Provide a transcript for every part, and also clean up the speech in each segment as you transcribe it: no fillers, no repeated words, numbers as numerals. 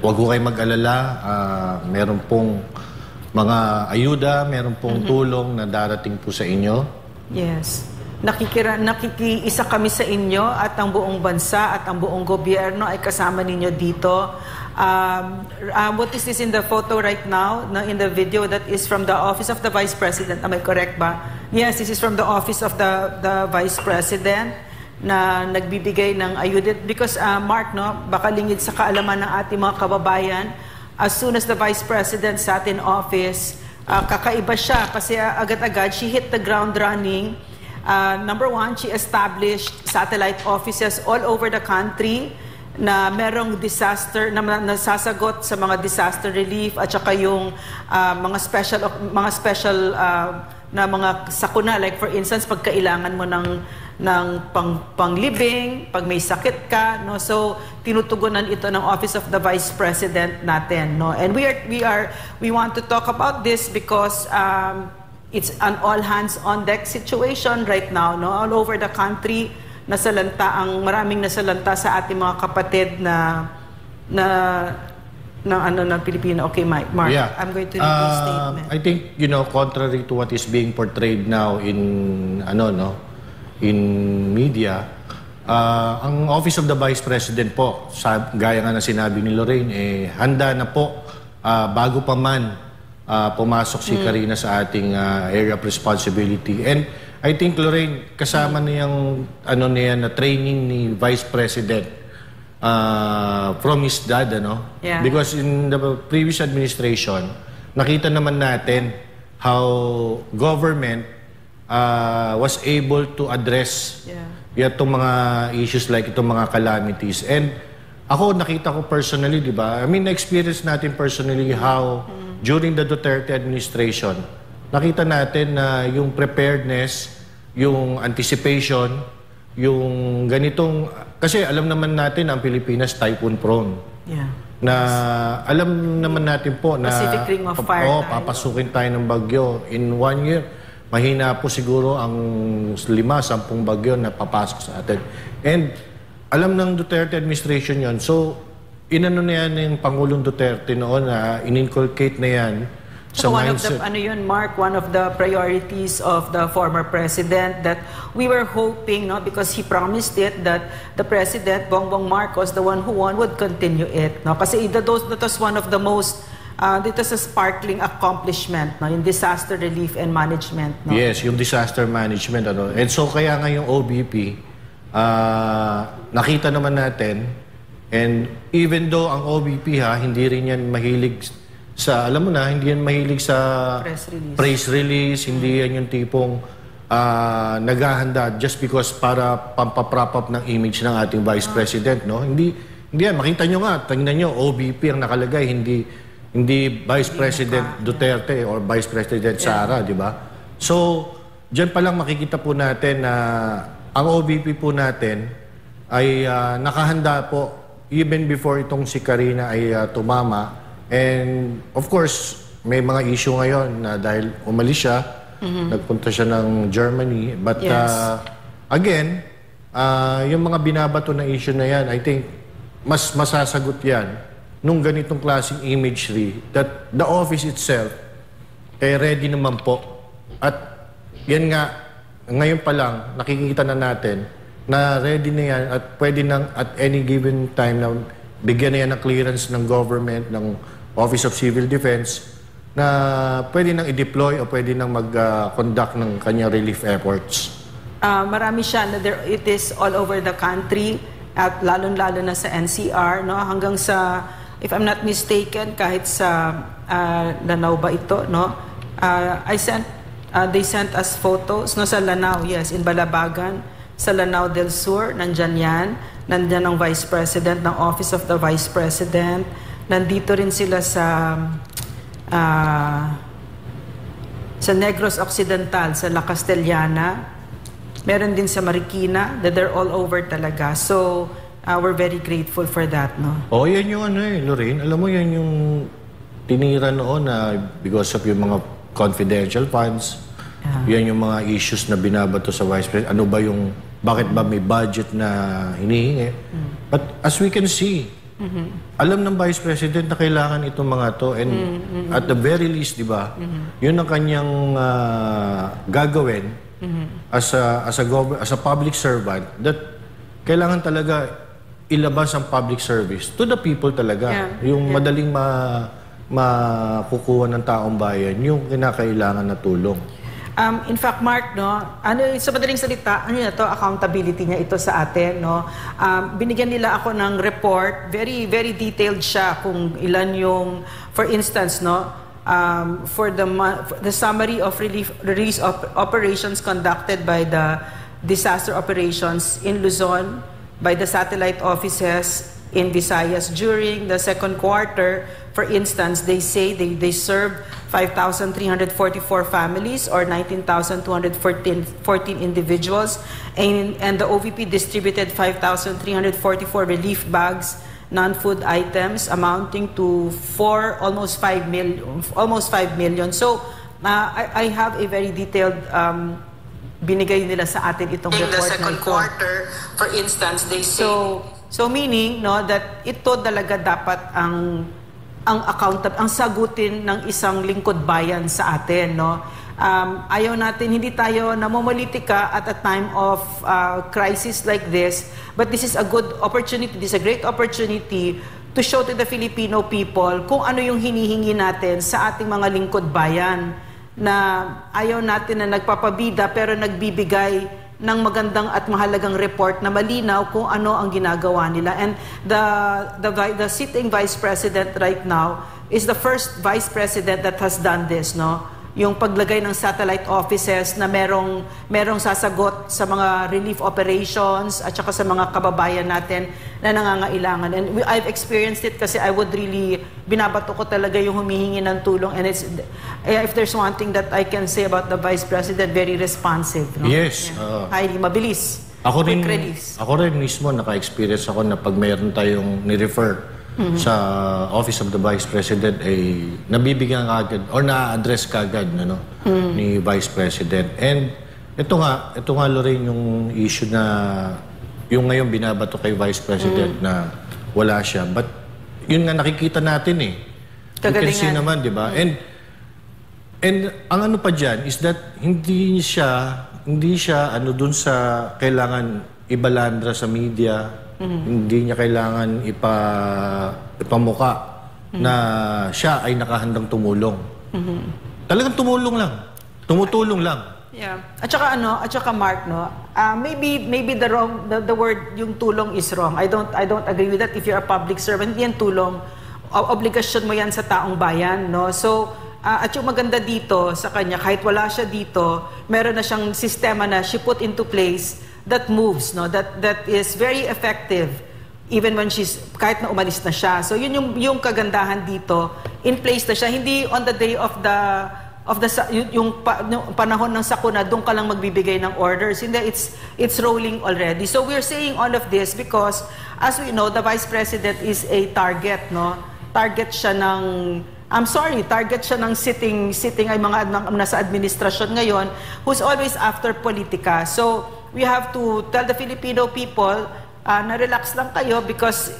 wag ho kayo mag-alala. Meron pong mga ayuda, meron pong tulong na darating po sa inyo. Yes. Nakikiisa kami sa inyo at ang buong bansa at ang buong gobyerno ay kasama ninyo dito. What is this in the photo right now, in the video that is from the Office of the Vice President? Am I correct ba? Yes, this is from the Office of the Vice President na nagbibigay ng ayuda. Because Mark, no, baka lingid sa kaalaman ng ating mga kababayan, as soon as the Vice President sat in office, kakaiba siya kasi agad-agad she hit the ground running. Number one, she established satellite offices all over the country na merong disaster, na nasasagot sa mga disaster relief at saka yung mga special na mga sakuna, like for instance, pag kailangan mo ng panglibing, pag may sakit ka, no? So tinutugunan ito ng Office of the Vice President natin, no? And we want to talk about this because it's an all hands on deck situation right now, no? All over the country, maraming nasalanta sa ating mga kapatid na Pilipino. Okay, Mark, yeah. I'm going to read the statement. I think, contrary to what is being portrayed now in media, ang Office of the Vice President po, gaya nga na sinabi ni Lorraine, handa na po bago pa man pumasok si Karina sa ating area of responsibility. And I think, Lorraine, kasama na yung na training ni Vice President from his dad, Yeah. Because in the previous administration, nakita naman natin how government was able to address itong mga issues like itong mga calamities. And ako, nakita ko personally, di ba? I mean, na-experience natin personally how during the Duterte administration, nakita natin na yung preparedness, yung anticipation, yung ganitong... Kasi alam naman natin ang Pilipinas typhoon prone. Yeah. Na alam naman natin po na... Pacific Ring of Fire papasukin tayo ng bagyo. In 1 year, mahina po siguro ang 5-10 bagyo na papasok sa atin. And alam ng Duterte administration yon. So, inano na yan yung Pangulong Duterte noon na in-inculcate na yan sa mindset. Mark, one of the priorities of the former president that we were hoping, because he promised it, that the president, Bongbong Marcos, the one who won, would continue it. Kasi that was one of the most, it was a sparkling accomplishment in disaster relief and management. Yes, yung disaster management. And so kaya nga yung OBP, nakita naman natin. And even though ang OBP hindi rin yan mahilig sa, hindi yan mahilig sa press release, hindi yan yung tipong naghahanda just because para pampaprop up ng image ng ating Vice President, no? Hindi yan. Makita nyo nga, tingnan nyo, OBP ang nakalagay, hindi Vice President Duterte or Vice President Sara, di ba? So, dyan pa lang makikita po natin na ang OBP po natin ay nakahanda po even before itong si Karina ay tumama. And of course, may mga issue ngayon na dahil umalis siya, nagpunta siya ng Germany. But again, yung mga binabato na issue na yan, I think mas masasagot yan nung ganitong klaseng imagery that the office itself ready naman po. At yan nga, ngayon pa lang, nakikita na natin na ready na yan at pwede nang at any given time na bigyan na yan ng clearance ng government, ng Office of Civil Defense, na pwede nang i-deploy o pwede nang mag-conduct ng kanyang relief efforts. Marami siya. It is all over the country at lalong-lalo na sa NCR, hanggang sa, if I'm not mistaken, kahit sa Lanao ba ito, they sent us photos sa Lanao, yes, in Balabagan. Sa Lanao del Sur, nandyan yan. Nandyan ang Vice President ng Office of the Vice President. Nandito rin sila sa Negros Occidental, sa La Castellana. Meron din sa Marikina. They're all over talaga. So, we're very grateful for that, yan yung Lorraine. Alam mo, yan yung tinira noon na because of yung mga confidential funds. Yan yung mga issues na binabato sa Vice President. Ano ba yung, bakit ba may budget na hinihingi? But as we can see, Alam ng Vice President na kailangan itong mga to, and at the very least, di ba, yun ang kanyang gagawin as a public servant, that kailangan talaga ilabas ang public service to the people talaga. Yung madaling makukuha ng taong bayan, yung kinakailangan na tulong. In fact, Mark, sa madaling salita, accountability niya ito sa atin, binigyan nila ako ng report, very very detailed siya kung ilan yung, for instance, for the summary of release operations conducted by the disaster operations in Luzon by the satellite offices in Visayas during the second quarter. For instance, they say they served 5,344 families or 19,214 individuals, and the OVP distributed 5,344 relief bags, non-food items amounting to almost 5 million. So I have a very detailed binigay nila sa atin itong report na ito. In the second quarter, for instance, they say... So meaning that ito talaga dapat ang sagutin ng isang lingkod bayan sa atin, ayaw natin, hindi tayo namomolitika at a time of crisis like this, but this is a good opportunity, this is a great opportunity to show to the Filipino people kung ano yung hinihingi natin sa ating mga lingkod bayan, na ayaw natin na nagpapabida pero nagbibigay ng magandang at mahalagang report na malinaw kung ano ang ginagawa nila. And the sitting Vice President right now is the first Vice President that has done this, yung paglagay ng satellite offices na merong sasagot sa mga relief operations at saka sa mga kababayan natin na nangangailangan. And I've experienced it kasi I would really, binabato ko talaga yung humihingi ng tulong, and if there's one thing that I can say about the Vice President, very responsive. Yes. Highly mabilis. Ako rin mismo naka-experience ako na pag mayroon tayong ni-refer sa Office of the Vice President, ay nabibigyan agad or na-address kagad ni Vice President. And ito nga Lorraine, yung issue na yung ngayon binabato kay Vice President na wala siya. But yun nga nakikita natin You can see naman, di ba? And ang ano pa dyan is that hindi siya dun sa kailangan ibalandra sa media. Hindi niya kailangan ipamuka na siya ay nakahandang tumulong. Talagang tumutulong lang. Yeah. At saka Mark, maybe the word yung tulong is wrong. I don't agree with that. If you're a public servant, yan tulong. Obligasyon mo yan sa taong bayan, So at yung maganda dito sa kanya, kahit wala siya dito, meron na siyang sistema na she put into place that moves, that is very effective even when kahit na umalis na siya. So yun yung kagandahan dito, in place na siya, hindi on the day of yung panahon ng sakuna doon ka lang magbibigay ng orders. Hindi, it's rolling already. So we're saying all of this because as we know, the Vice President is a target, target siya ng sitting ay mga nasa administrasyon ngayon who's always after politika. So we have to tell the Filipino people na relax lang kayo because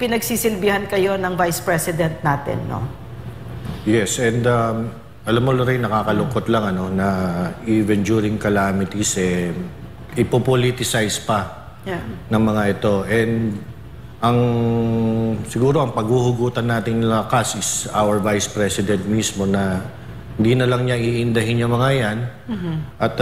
pinagsisilbihan kayo ng Vice President natin, Yes, and alam mo Lorraine, nakakalungkot lang na even during calamities ipopoliticize pa ng mga ito. And siguro ang paghuhugutan natin ng lakas is our Vice President mismo, na hindi na lang niya iindahin yung mga yan. At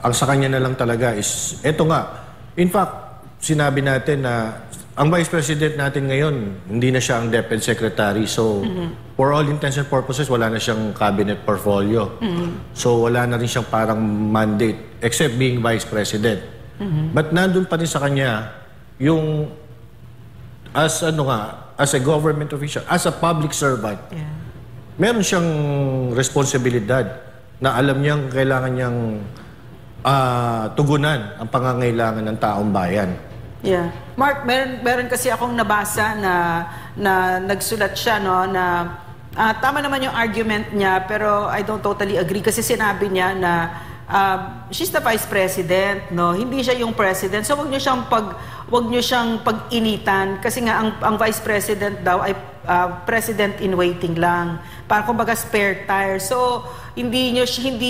ang sa kanya na lang talaga is, eto nga, in fact, sinabi natin na ang Vice President natin ngayon, hindi na siya ang Defense Secretary. So, for all intents and purposes, wala na siyang cabinet portfolio. So, wala na rin siyang parang mandate, except being Vice President. But nandun pa rin sa kanya, yung, as a government official, as a public servant, meron siyang responsibilidad na alam niyang kailangan niyang tugunan ang pangangailangan ng taong bayan. Yeah. Mark, meron kasi akong nabasa na nagsulat siya na tama naman yung argument niya, pero I don't totally agree kasi sinabi niya na she's the vice president, no? Hindi siya yung president. So wag niyo siyang pag-initan kasi nga ang vice president daw ay president in waiting lang. Parang kumbaga spare tire. So hindi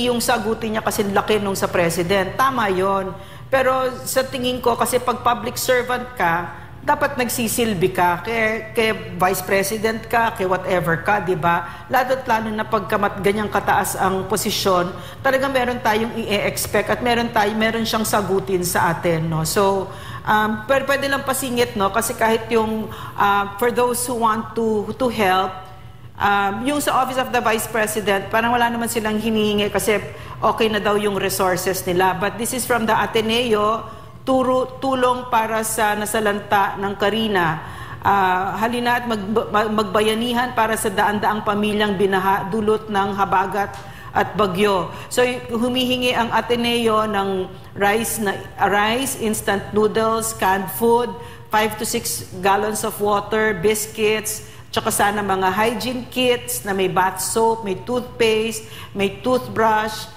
yung sagutin niya kasi laki nung sa president. Tama 'yon. Pero sa tingin ko kasi pag public servant ka, dapat nagsisilbi ka kay vice president ka, kay whatever ka, di ba? Lalo't lalo na pagkamat ganyang kataas ang posisyon, talaga meron tayong i-expect at meron siyang sagutin sa atin, no? So, pero pwede lang pasingit, no? Kasi kahit yung, for those who want to help, yung sa Office of the Vice President, parang wala naman silang hinihingi kasi okay na daw yung resources nila. But this is from the Ateneo, tulong para sa nasalanta ng Karina. Halina at magbayanihan para sa daan-daang pamilyang binaha dulot ng habagat at bagyo. So humihingi ang Ateneo ng rice, instant noodles, canned food, 5 to 6 gallons of water, biscuits, tsaka sana mga hygiene kits na may bath soap, may toothpaste, may toothbrush,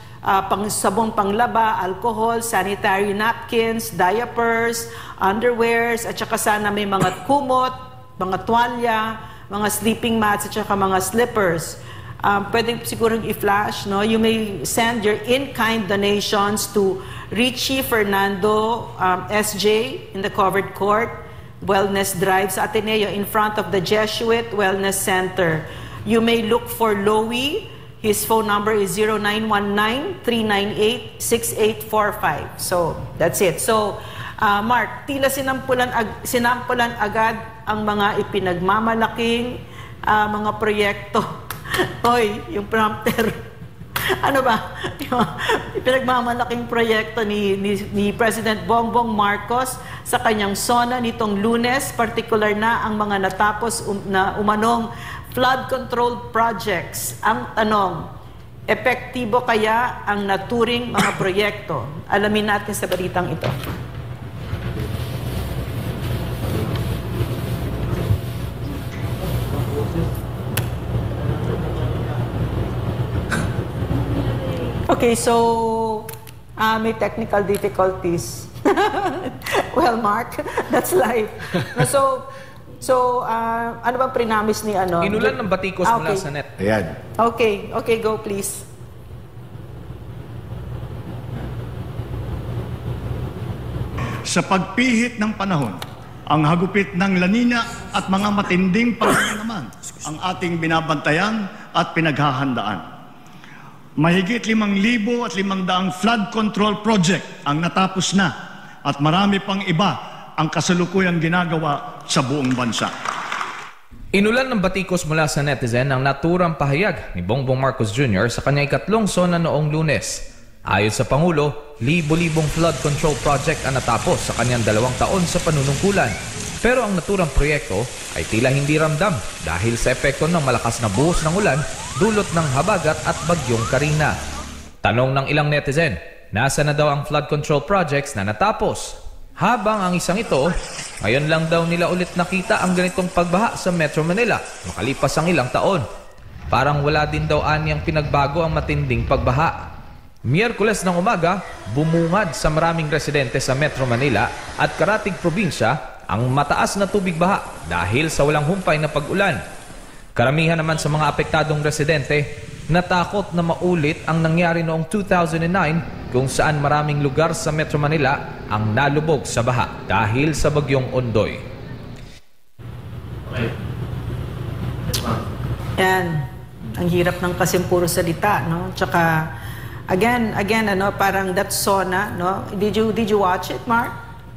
sabong panglaba, alcohol, sanitary napkins, diapers, underwears, at saka sana may mga kumot, mga tuwalya, mga sleeping mats, at saka mga slippers. Pwede siguro i-flash, no? You may send your in-kind donations to Richie Fernando SJ in the Covered Court, Wellness Drive sa Ateneo in front of the Jesuit Wellness Center. You may look for Lowy. His phone number is 0919-398-6845. So, that's it. So, Mark, tila sinampulan agad ang mga ipinagmamalaking mga proyekto. Hoy, yung prompter. Ano ba? Yung ipinagmamalaking proyekto ni President Bongbong Marcos sa kanyang SONA nitong Lunes, particular na ang mga natapos na umanong flood control projects. Ang tanong, epektibo kaya ang naturing mga proyekto? Alamin natin sa balitang ito. Okay, so may technical difficulties. Well, Mark, that's life. So, ano bang prinamis ni ano? Inulan ng batikos mula sa net. Ayan. Okay, go please. Sa pagpihit ng panahon, ang hagupit ng La Nina at mga matinding pagyaman naman ang ating binabantayan at pinaghahandaan. Mahigit 5,500 flood control project ang natapos na at marami pang iba ang kasalukuyang ginagawa sa buong bansa. Inulan ng batikos mula sa netizen ang naturang pahayag ni Bongbong Marcos Jr. sa kanyang ikatlong SONA noong Lunes. Ayon sa Pangulo, libo-libong flood control project ang natapos sa kanyang 2 taon sa panunungkulan. Pero ang naturang proyekto ay tila hindi ramdam dahil sa epekto ng malakas na buhos ng ulan dulot ng habagat at bagyong Karina. Tanong ng ilang netizen, nasa na daw ang flood control projects na natapos? Habang ang isang ito, ngayon lang daw nila ulit nakita ang ganitong pagbaha sa Metro Manila makalipas ang ilang taon. Parang wala din daw anyang pinagbago ang matinding pagbaha. Miyerkules ng umaga, bumungad sa maraming residente sa Metro Manila at karatig probinsya ang mataas na tubig baha dahil sa walang humpay na pag-ulan. Karamihan naman sa mga apektadong residente, natakot na maulit ang nangyari noong 2009 kung saan maraming lugar sa Metro Manila ang nalubog sa baha dahil sa bagyong Ondoy. Yan. Ang hirap ng kasing puro salita, no? Tsaka, again, ano, parang that SONA, no? Did you watch it, Mark?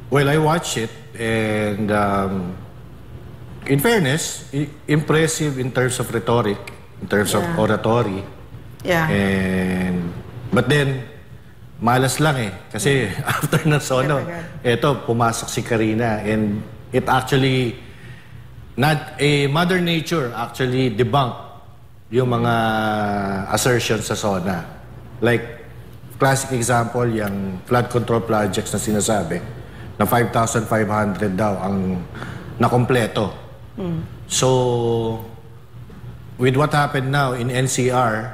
Well, I watched it and in fairness, impressive in terms of rhetoric, in terms of oratory. Yeah. But then, malas lang eh. Kasi after ng SONA, eto, pumasok si Karina and it actually, Mother Nature actually debunked yung mga assertions sa SONA. Like, classic example, yung flood control projects na sinasabi, na 5,500 daw ang nakompleto. So, with what happened now in NCR,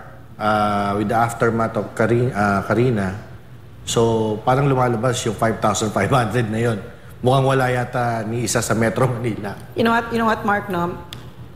with the aftermath of Karina. So, parang lumalabas yung 5,500 na yon. Mukhang wala yata ni isa sa Metro Manila. You know what, Mark, no?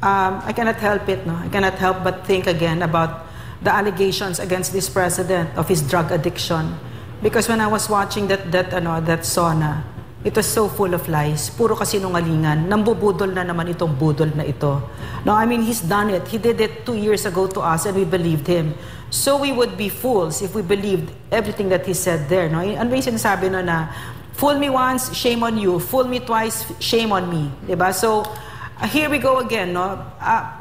I cannot help it, no? I cannot help but think again about the allegations against this president of his drug addiction. Because when I was watching that SONA, it was so full of lies. Puro kasinungalingan. Nambubudol na naman itong budol na ito. No, I mean, he's done it. He did it 2 years ago to us and we believed him. So we would be fools if we believed everything that he said there. No? Ano yung sinasabi no na, fool me once, shame on you. Fool me twice, shame on me. Diba? So, here we go again, no?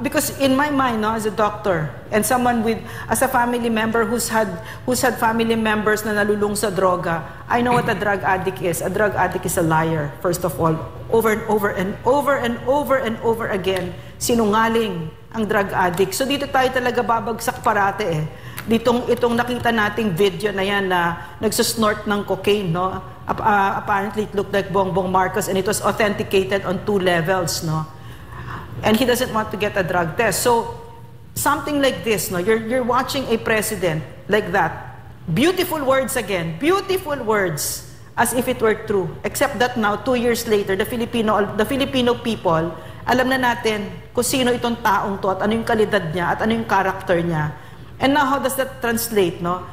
Because in my mind, no, as a doctor and someone as a family member who's had family members na nalulung sa droga, I know what a drug addict is. A drug addict is a liar, first of all. Over and over and over and over and over again, sinungaling ang drug addict. So dito tayo talaga babagsak parate eh. Itong nakita nating video na yan na nagsusnort ng cocaine, no? Apparently it looked like Bongbong Marcos and it was authenticated on 2 levels, no? And he doesn't want to get a drug test. So, something like this, no? You're watching a president like that. Beautiful words again. Beautiful words. As if it were true. Except that now, 2 years later, the Filipino people, alam na natin kung sino itong taong to at ano yung kalidad niya at ano yung character niya. And now, how does that translate, no?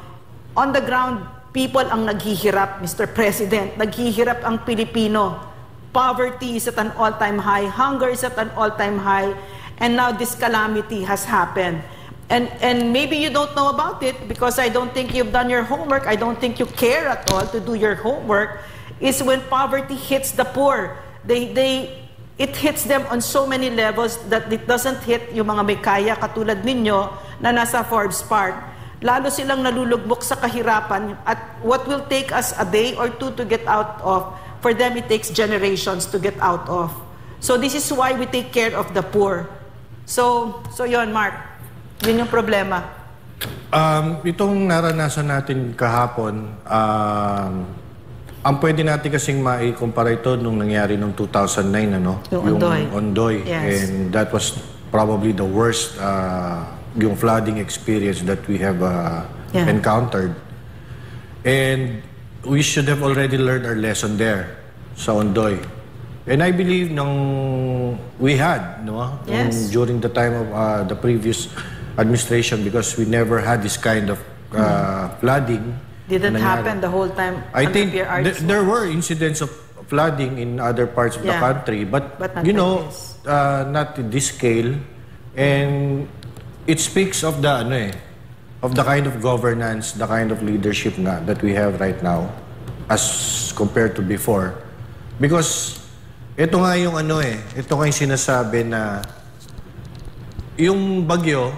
On the ground, people ang naghihirap, Mr. President. Naghihirap ang Pilipino. Poverty is at an all-time high. Hunger is at an all-time high. And now this calamity has happened. And maybe you don't know about it because I don't think you've done your homework. I don't think you care at all to do your homework. Is when poverty hits the poor. It hits them on so many levels that it doesn't hit yung mga may kaya katulad ninyo na nasa Forbes part. Lalo silang nalulugbok sa kahirapan at what will take us a day or two to get out of, for them, it takes generations to get out of. So this is why we take care of the poor. So yon, Mark. Yun yung problema. Itong naranasan natin kahapon, ang pwede natin kasing maikumpara ito nung nangyari nung 2009, ano? Yung Ondoy. Yes. And that was probably the worst yung flooding experience that we have encountered. And we should have already learned our lesson there sa Ondoy. And I believe we had, no? Yes. During the time of the previous administration, because we never had this kind of flooding. Didn't happen the whole time. I think there were incidents of flooding in other parts of the country, but not you like know, this. not in this scale. And it speaks of the kind of governance, the kind of leadership that we have right now as compared to before. Because ito nga yung ito nga yung sinasabi na yung bagyo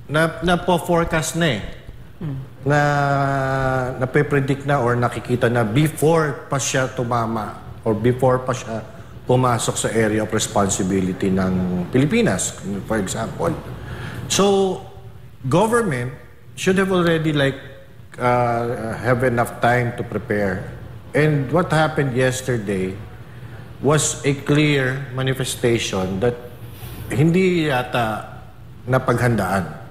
na po-forecast na pe-predict na or nakikita na before pa siya tumama or before pa siya pumasok sa area of responsibility ng Pilipinas, for example. So, government should have already have enough time to prepare. And what happened yesterday was a clear manifestation that hindi yata napaghandaan.